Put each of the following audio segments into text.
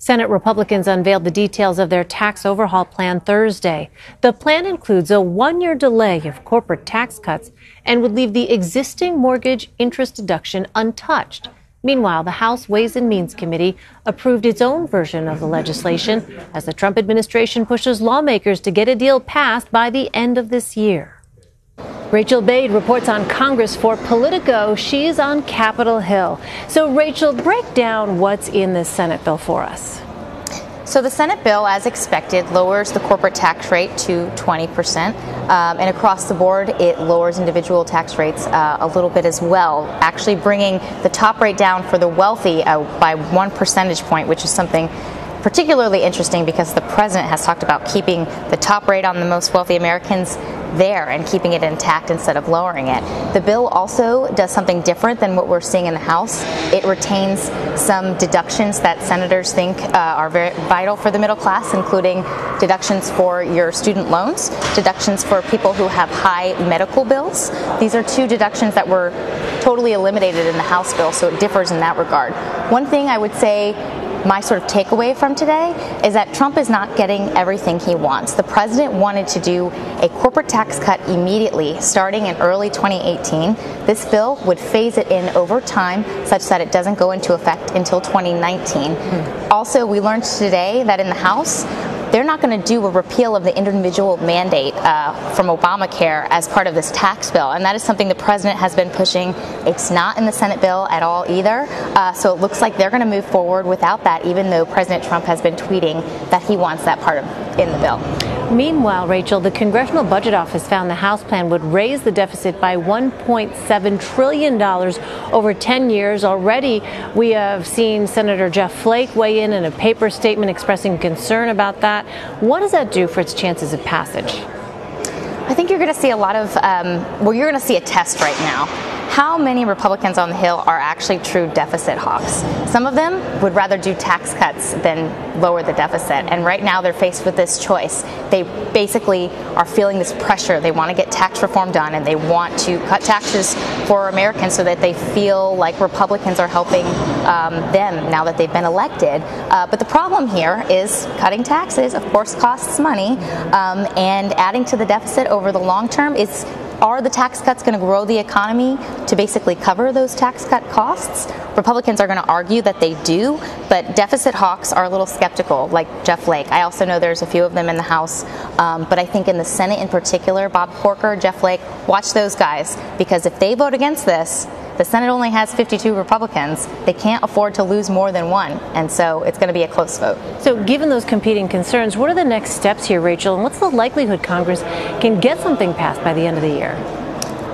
Senate Republicans unveiled the details of their tax overhaul plan Thursday. The plan includes a one-year delay of corporate tax cuts and would leave the existing mortgage interest deduction untouched. Meanwhile, the House Ways and Means Committee approved its own version of the legislation as the Trump administration pushes lawmakers to get a deal passed by the end of this year. Rachael Bade reports on Congress for Politico. She's on Capitol Hill. So, Rachael, break down what's in this Senate bill for us. So the Senate bill, as expected, lowers the corporate tax rate to 20%. And across the board, it lowers individual tax rates a little bit as well, actually bringing the top rate down for the wealthy by 1 percentage point, which is something particularly interesting because the president has talked about keeping the top rate on the most wealthy Americans there and keeping it intact instead of lowering it. The bill also does something different than what we're seeing in the House. It retains some deductions that senators think are very vital for the middle class, including deductions for your student loans, deductions for people who have high medical bills. These are two deductions that were totally eliminated in the House bill, so it differs in that regard. One thing I would say, my sort of takeaway from today is that Trump is not getting everything he wants. The president wanted to do a corporate tax cut immediately, starting in early 2018. This bill would phase it in over time such that it doesn't go into effect until 2019. Also, we learned today that in the House, they're not going to do a repeal of the individual mandate from Obamacare as part of this tax bill, and that is something the president has been pushing. It's not in the Senate bill at all either, so it looks like they're going to move forward without that, even though President Trump has been tweeting that he wants that part in the bill. Meanwhile, Rachael, the Congressional Budget Office found the House plan would raise the deficit by $1.7 trillion over 10 years. Already, we have seen Senator Jeff Flake weigh in a paper statement expressing concern about that. What does that do for its chances of passage? I think you're going to see a lot of, you're going to see a test right now. How many Republicans on the Hill are actually true deficit hawks? Some of them would rather do tax cuts than lower the deficit, and right now they're faced with this choice. They basically are feeling this pressure. They want to get tax reform done, and they want to cut taxes for Americans so that they feel like Republicans are helping them now that they've been elected. But the problem here is cutting taxes, of course, costs money, and adding to the deficit over the long term is, are the tax cuts going to grow the economy to basically cover those tax cut costs? Republicans are going to argue that they do, but deficit hawks are a little skeptical, like Jeff Flake. I also know there's a few of them in the House, but I think in the Senate in particular, Bob Corker, Jeff Flake, watch those guys, because if they vote against this, the Senate only has 52 Republicans. They can't afford to lose more than one, and so it's going to be a close vote. So given those competing concerns, what are the next steps here, Rachael, and what's the likelihood Congress can get something passed by the end of the year?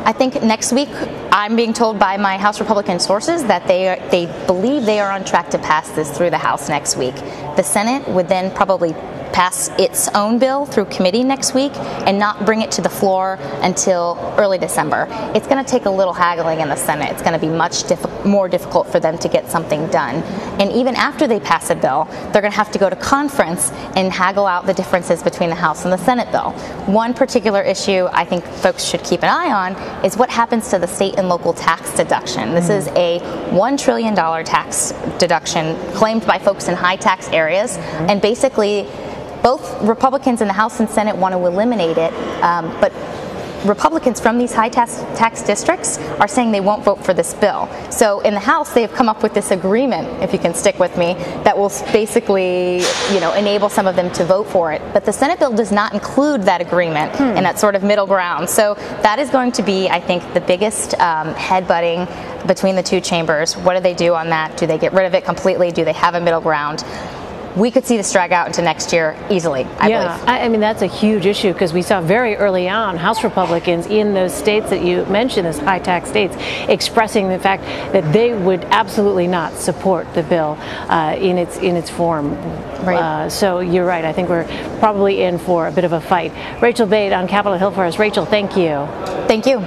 I think next week, I'm being told by my House Republican sources that they believe they are on track to pass this through the House next week. The Senate would then probably pass its own bill through committee next week and not bring it to the floor until early December. It's going to take a little haggling in the Senate. It's going to be much more difficult for them to get something done. And even after they pass a bill, they're going to have to go to conference and haggle out the differences between the House and the Senate bill. One particular issue I think folks should keep an eye on is what happens to the state and local tax deduction. This is a $1 trillion tax deduction claimed by folks in high tax areas, and basically both Republicans in the House and Senate want to eliminate it, but Republicans from these high tax districts are saying they won't vote for this bill. So in the House, they have come up with this agreement, if you can stick with me, that will basically, enable some of them to vote for it. But the Senate bill does not include that agreement in that sort of middle ground. So that is going to be, I think, the biggest headbutting between the two chambers. What do they do on that? Do they get rid of it completely? Do they have a middle ground? We could see this drag out into next year easily, I believe. I mean, that's a huge issue because we saw very early on House Republicans in those states that you mentioned, those high tax states, expressing the fact that they would absolutely not support the bill in its form. Right. So you're right. I think we're probably in for a bit of a fight. Rachael Bade on Capitol Hill for us. Rachael, thank you. Thank you.